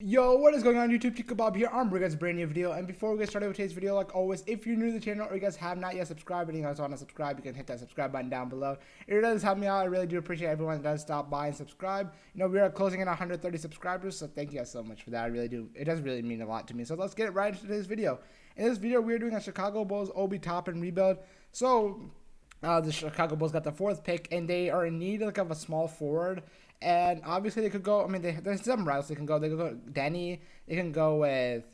Yo, what is going on YouTube? Chico Bob here. I'm bringing you guys a brand new video. And before we get started with today's video, like always, if you're new to the channel or you guys have not yet subscribed and you guys want to subscribe, you can hit that subscribe button down below. It really does help me out. I really do appreciate everyone that does stop by and subscribe. You know, we are closing in 130 subscribers, so thank you guys so much for that. I really do. It does really mean a lot to me. So let's get right into today's video. In this video, we're doing a Chicago Bulls Obi Toppin rebuild. So the Chicago Bulls got the 4th pick, and they are in need of a small forward. And obviously they could go. I mean, there's some routes they can go. They could go Denny. They can go with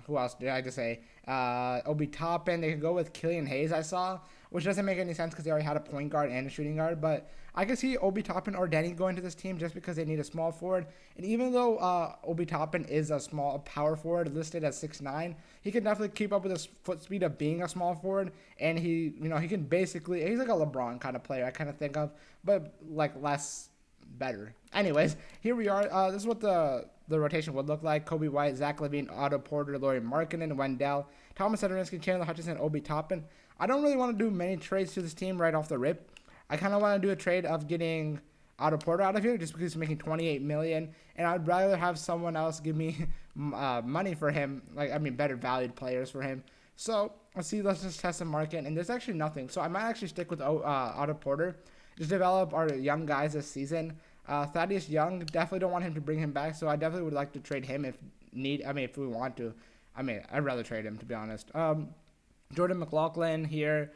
who else did I just say? Obi Toppin. They could go with Killian Hayes. I saw, which doesn't make any sense because they already had a point guard and a shooting guard. But I could see Obi Toppin or Denny going to this team just because they need a small forward. And even though Obi Toppin is a power forward listed at 6'9", he can definitely keep up with his foot speed of being a small forward. And he can basically, he's like a LeBron kind of player I kind of think of, but like less better. Anyways, here we are. This is what the rotation would look like. Kobe White, Zach LaVine, Otto Porter, Lauri Markkanen, Wendell, Thomas Satoransky, Chandler Hutchison, Obi Toppin. I don't really want to do many trades to this team right off the rip. I kind of want to do a trade of getting Otto Porter out of here just because he's making $28 million, and I'd rather have someone else give me money for him, better valued players for him. So let's see. Let's just test the market, and there's actually nothing. So I might actually stick with Otto Porter. Just develop our young guys this season. Thaddeus Young, definitely don't want him to bring him back, so I definitely would like to trade him if we want to. I'd rather trade him, to be honest. Jordan McLaughlin here.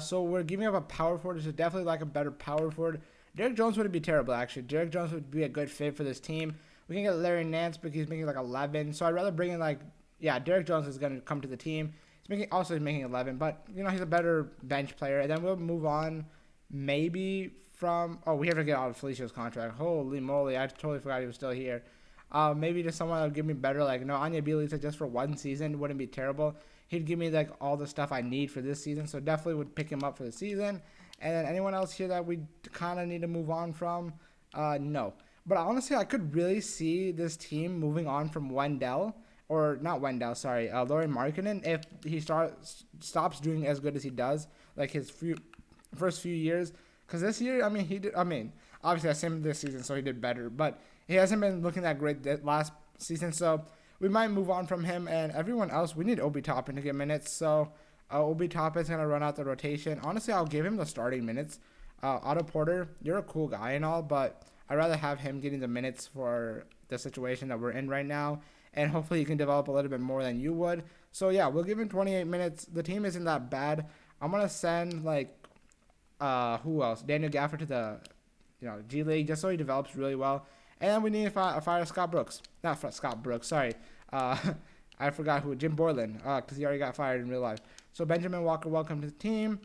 So we're giving up a power forward, so definitely like a better power forward. Derrick Jones wouldn't be terrible, actually. Derrick Jones would be a good fit for this team. We can get Larry Nance because he's making like 11, so I'd rather bring in Derrick Jones is going to come to the team. He's making 11, but he's a better bench player, and then we'll move on. Maybe from we have to get out of Felicia's contract. Holy moly, I totally forgot he was still here. Maybe just someone that would give me better, Anya Bielitsa just for one season wouldn't be terrible. He'd give me all the stuff I need for this season, so definitely would pick him up for the season. And then anyone else here that we kind of need to move on from? No. But honestly, I could really see this team moving on from Lauri Markkanen if he stops doing as good as he does, like his first few years. Because this year, obviously I seen this season, so he did better. But he hasn't been looking that great last season, so we might move on from him. And everyone else, we need Obi Toppin to get minutes. So Obi Toppin's going to run out the rotation. Honestly, I'll give him the starting minutes. Otto Porter, you're a cool guy and all, but I'd rather have him getting the minutes for the situation that we're in right now. And hopefully he can develop a little bit more than you would. So yeah, we'll give him 28 minutes. The team isn't that bad. I'm going to send who else? Daniel Gafford to the G League just so he develops really well. And then we need to fire Scott Brooks. Not Scott Brooks, sorry. I forgot who. Jim Borland, because he already got fired in real life. So Benjamin Walker, welcome to the team.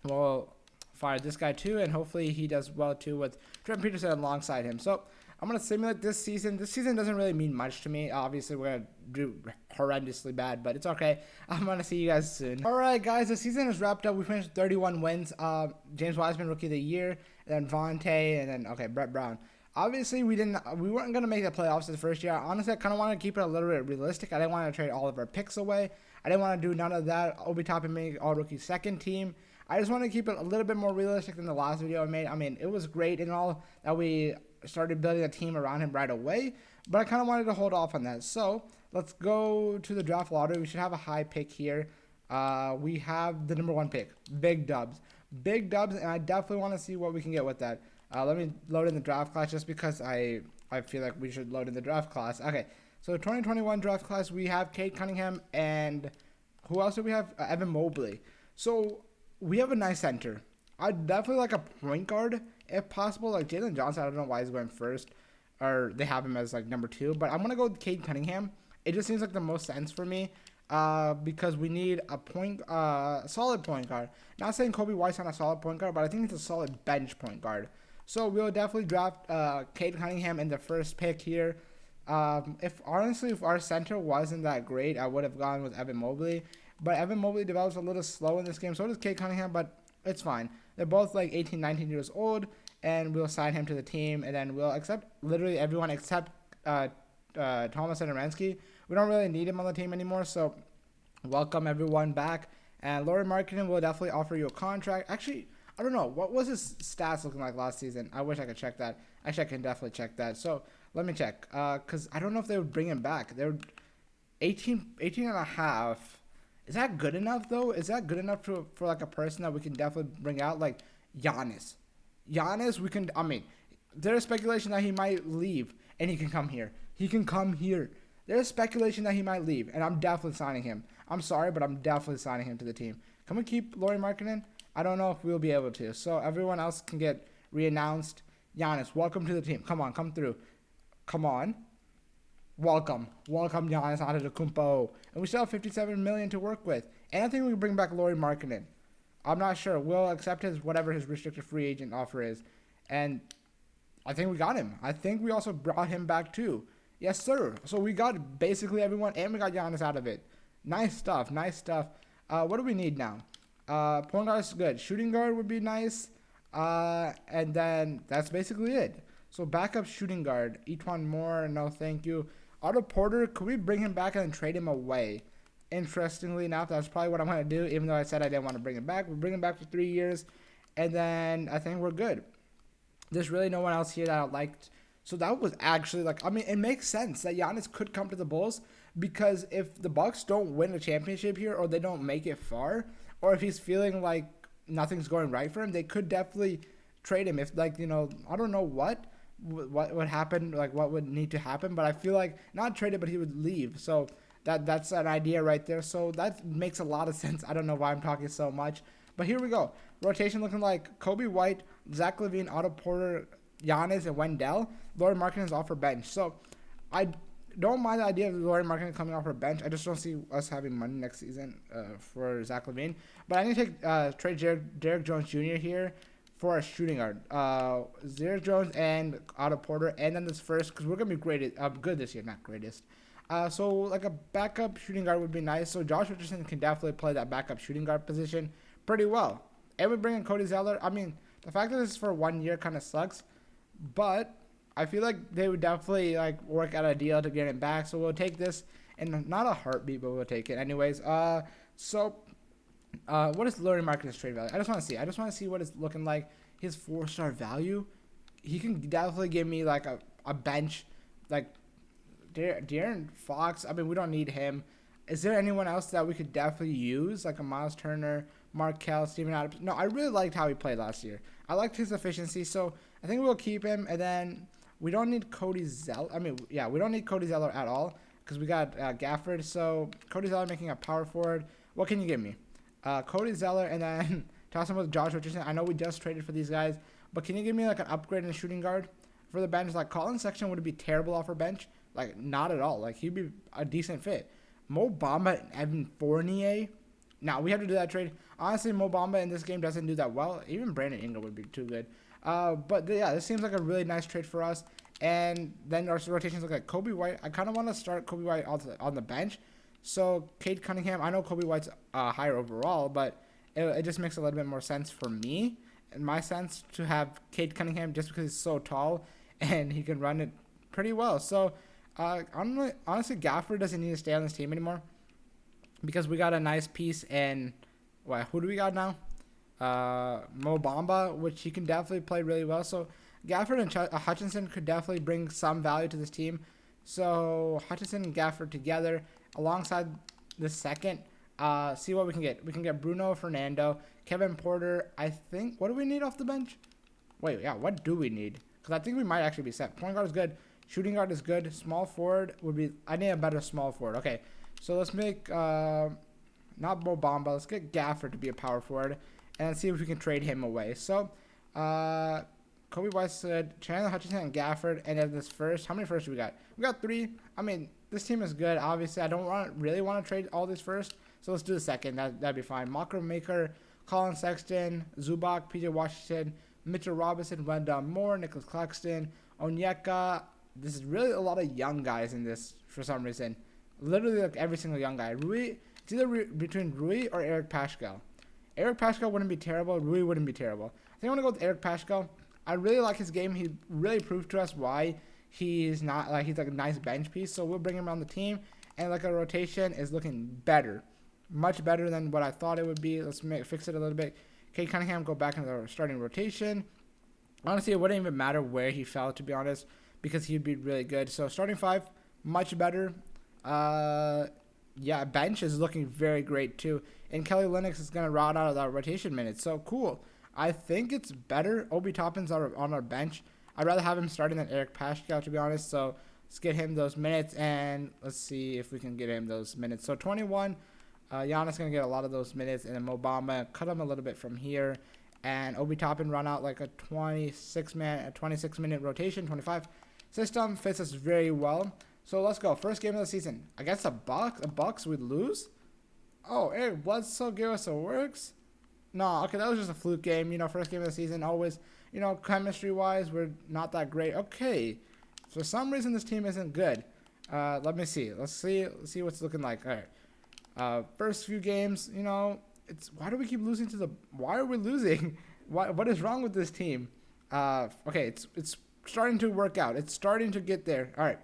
We'll fire this guy too, and hopefully he does well too with Trent Peterson alongside him. So I'm going to simulate this season. This season doesn't really mean much to me. Obviously, we're going to do horrendously bad, but it's okay. I'm going to see you guys soon. All right, guys, the season is wrapped up. We finished 31 wins. James Wiseman, Rookie of the Year, and then Vontae, and then, Brett Brown. Obviously, we weren't going to make the playoffs this first year. Honestly, I kind of wanted to keep it a little bit realistic. I didn't want to trade all of our picks away. I didn't want to do none of that. Obi Toppin made all-rookie second team. I just want to keep it a little bit more realistic than the last video I made. It was great and all that we started building a team around him right away, but I kind of wanted to hold off on that. So let's go to the draft lottery. We should have a high pick here. We have the number 1 pick, Big Dubs, and I definitely want to see what we can get with that. Let me load in the draft class just because I feel like we should load in the draft class. Okay, so 2021 draft class, we have Cade Cunningham, and who else do we have? Evan Mobley. So we have a nice center. I'd definitely like a point guard if possible. Like Jalen Johnson, I don't know why he's going first, or they have him as number 2. But I'm gonna go with Cade Cunningham. It just seems like the most sense for me, because we need a solid point guard. Not saying Kobe White's not a solid point guard, but I think it's a solid bench point guard. So we'll definitely draft Cade Cunningham in the first pick here. If our center wasn't that great, I would have gone with Evan Mobley. But Evan Mobley develops a little slow in this game. So does Cade Cunningham, but it's fine. They're both 18, 19 years old, and we'll sign him to the team, and then we'll accept literally everyone except Thomas Satoransky. We don't really need him on the team anymore, so welcome everyone back. And Lauri Markkanen will definitely offer you a contract. Actually, I don't know. What was his stats looking like last season? I wish I could check that. Actually, I can definitely check that. So Let me check. Cause I don't know if they would bring him back. They're 18 and a half. Is that good enough though? Is that good enough for like a person that we can definitely bring out like Giannis? Giannis, we can. I mean, there's speculation that he might leave and he can come here. He can come here. There's speculation that he might leave, and I'm definitely signing him. I'm sorry, but I'm definitely signing him to the team. Can we keep Lauri Markkanen? I don't know if we'll be able to. So everyone else can get reannounced. Giannis, welcome to the team. Come on, come through. Come on. Welcome. Welcome, Giannis Antetokounmpo. And we still have $57 million to work with. And I think we can bring back Lauri Markkanen. I'm not sure. We'll accept whatever his restricted free agent offer is. And I think we got him. I think we also brought him back too. Yes, sir. So we got basically everyone, and we got Giannis out of it. Nice stuff. Nice stuff. What do we need now? Point guard is good. Shooting guard would be nice. And then that's basically it. So backup shooting guard. Etwan Moore, no thank you. Otto Porter, could we bring him back and then trade him away? Interestingly enough, that's probably what I'm going to do, even though I said I didn't want to bring him back. We'll bring him back for 3 years, and then I think we're good. There's really no one else here that I liked. So that was actually it makes sense that Giannis could come to the Bulls, because if the Bucks don't win a championship here, or they don't make it far, or if he's feeling like nothing's going right for him, they could definitely trade him. If I don't know what would happen, like what would need to happen, but I feel like not trade it, but he would leave. So that's an idea right there. So that makes a lot of sense. I don't know why I'm talking so much, but here we go. Rotation looking like Kobe White, Zach LaVine, Otto Porter, Giannis, and Wendell. Lauri Markkanen is off for bench. So I don't mind the idea of Lauri Markkanen coming off for bench. I just don't see us having money next season for Zach LaVine. But I need to take trade Derrick Jones Jr. here for a shooting guard. Derrick Jones and Otto Porter, and then this first, because we're going to be good this year, not greatest. So like a backup shooting guard would be nice. So Josh Richardson can definitely play that backup shooting guard position pretty well. And we bring in Cody Zeller. I mean, the fact that this is for 1 year kind of sucks, but I feel like they would definitely work out a deal to get him back. So we'll take this, and not a heartbeat, but we'll take it anyways. What is Lauri Markkanen's trade value? I just want to see what it's looking like. His 4-star value. He can definitely give me like a bench, like De'Aaron Fox. I mean, we don't need him. Is there anyone else that we could definitely use, like a Miles Turner, Markelle, Steven Adams? No, I really liked how he played last year. I liked his efficiency, so I think we'll keep him. And then we don't need Cody Zeller. We don't need Cody Zeller at all, because we got Gafford. So Cody Zeller making a power forward. What can you give me? Cody Zeller, and then toss him with Josh Richardson. I know we just traded for these guys, but can you give me like an upgrade in shooting guard for the bench? Like Colin Sexton would be terrible off our bench. Like not at all. Like he'd be a decent fit. Mo Bamba and Evan Fournier. Now we have to do that trade. Honestly, Mo Bamba in this game doesn't do that well. Even Brandon Ingram would be too good. This seems like a really nice trade for us. And then our rotations look like Kobe White. I kind of want to start Kobe White on the bench. So Cade Cunningham, I know Kobe White's higher overall, but it just makes a little bit more sense for me, in my sense, to have Cade Cunningham just because he's so tall and he can run it pretty well. So honestly, Gafford doesn't need to stay on this team anymore, because we got a nice piece in, who do we got now? Mo Bamba, which he can definitely play really well. So Gafford and Hutchinson could definitely bring some value to this team. So Hutchinson and Gafford together alongside the second. See what we can get. We can get Bruno Fernando, Kevin Porter. I think, what do we need off the bench? What do we need? Because I think we might actually be set. Point guard is good. Shooting guard is good. Small forward would be, I need a better small forward. Okay, so let's make, not Mo Bamba. Let's get Gafford to be a power forward, and see if we can trade him away. So, Kobe White said Chandler Hutchinson and Gafford, and then this first. How many firsts do we got? We got 3. I mean, this team is good. Obviously, I don't really want to trade all these first, so let's do the second. That'd be fine. Makar Maker, Colin Sexton, Zubac, PJ Washington, Mitchell Robinson, Wendell Moore, Nicholas Claxton, Onyeka. This is really a lot of young guys in this for some reason. Literally, like every single young guy. Rui, it's either between Rui or Eric Paschall. Eric Paschall wouldn't be terrible. Rui wouldn't be terrible. I think I'm gonna go with Eric Paschall. I really like his game. He really proved to us why he's not he's like a nice bench piece. So we'll bring him on the team, and like a rotation is looking better, much better than what I thought it would be. Let's fix it a little bit. Cade Cunningham go back into the starting rotation. Honestly, it wouldn't even matter where he fell, to be honest, because he'd be really good. So starting five, much better. Yeah, bench is looking very great too. And Kelly Linux is going to rot out of that rotation minutes. So cool. I think it's better. Obi Toppin's on our bench. I'd rather have him starting than Eric Paschal, to be honest. So let's get him those minutes, and let's see if we can get him those minutes. So 21, Giannis going to get a lot of those minutes, and then Mobama cut him a little bit from here. And Obi Toppin run out like a 26-minute rotation, 25. System fits us very well. So let's go. First game of the season. Against the Bucks, we'd lose? Oh, Eric Bledsoe gave us a works? No, okay, that was just a fluke game. First game of the season, always, chemistry-wise, we're not that great. Okay, for some reason, this team isn't good. Let me see. Let's see what's looking like. All right. First few games, why do we keep losing why are we losing? What is wrong with this team? Okay, it's starting to work out. It's starting to get there. All right.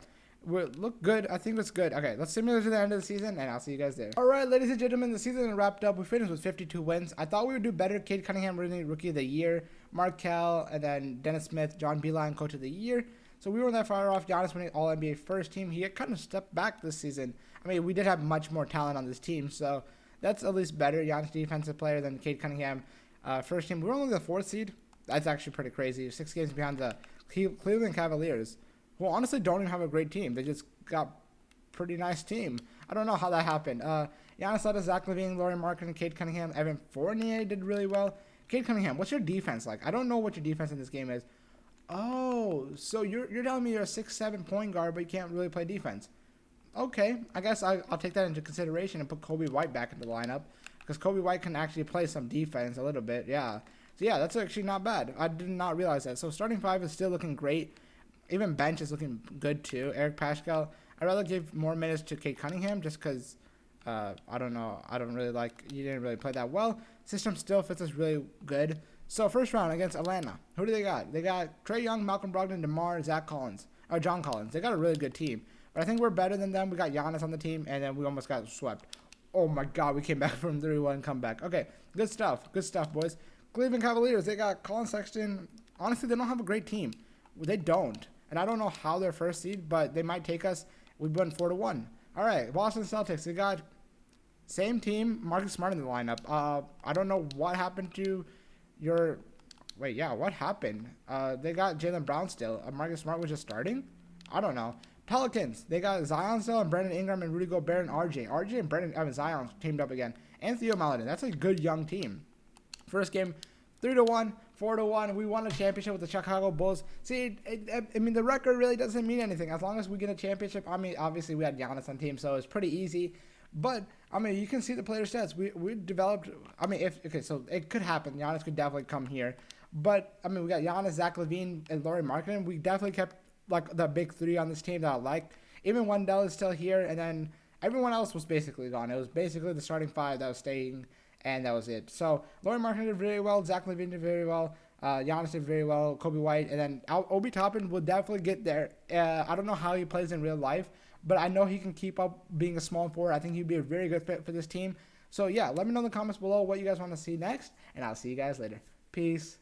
We look good. I think it's good. Okay, let's simulate to the end of the season, and I'll see you guys there. All right, ladies and gentlemen, the season wrapped up. We finished with 52 wins. I thought we would do better. Cade Cunningham, Rookie of the Year. Markel, and then Dennis Smith, John Beeline, Coach of the Year. So we weren't that far off. Giannis winning All-NBA first team. He had kind of stepped back this season. I mean, we did have much more talent on this team, so that's at least better. Giannis defensive player than Cade Cunningham first team. We were only the 4th seed. That's actually pretty crazy. 6 games behind the Cleveland Cavaliers, who honestly don't even have a great team. They just got pretty nice team. I don't know how that happened. Giannis led us, Zach LaVine, Lauri Markkanen, Cade Cunningham, Evan Fournier did really well. Cade Cunningham, what's your defense like? I don't know what your defense in this game is. Oh, so you're telling me you're a 6'7" point guard, but you can't really play defense. Okay, I guess I'll take that into consideration and put Kobe White back into the lineup, because Kobe White can actually play some defense a little bit, yeah. So yeah, that's actually not bad. I did not realize that. So starting five is still looking great. Even bench is looking good too. Eric Paschal. I'd rather give more minutes to Cade Cunningham just because, I don't know. I don't really like, you didn't really play that well. System still fits us really good. So first round against Atlanta. Who do they got? They got Trae Young, Malcolm Brogdon, DeMar, John Collins. They got a really good team. But I think we're better than them. We got Giannis on the team, and then we almost got swept. Oh my God, we came back from 3-1 comeback. Okay, good stuff. Good stuff, boys. Cleveland Cavaliers, they got Colin Sexton. Honestly, they don't have a great team. They don't. And I don't know how they're first seed, but they might take us. We won 4-1. All right, Boston Celtics. They got same team, Marcus Smart in the lineup. I don't know what happened to your. Wait, yeah, what happened? They got Jaylen Brown still. Marcus Smart was just starting. I don't know. Pelicans. They got Zion still, and Brandon Ingram and Rudy Gobert and RJ. RJ and Zion teamed up again, and Theo Maledon. That's a good young team. First game, 3-1. 4-1, we won a championship with the Chicago Bulls. See, I mean, the record really doesn't mean anything. As long as we get a championship, I mean, obviously we had Giannis on team, so it's pretty easy. But, I mean, you can see the player stats. We developed, I mean, so it could happen. Giannis could definitely come here. But, I mean, we got Giannis, Zach LaVine, and Lauri Markkanen. We definitely kept, like, the big three on this team that I liked. Even Wendell is still here, and then everyone else was basically gone. It was basically the starting five that was staying. And that was it. So, Lauri Markkanen did very well. Zach LaVine did very well. Giannis did very well. Kobe White. And then Obi Toppin will definitely get there. I don't know how he plays in real life, but I know he can keep up being a small forward. I think he'd be a very good fit for this team. So, yeah, let me know in the comments below what you guys want to see next. And I'll see you guys later. Peace.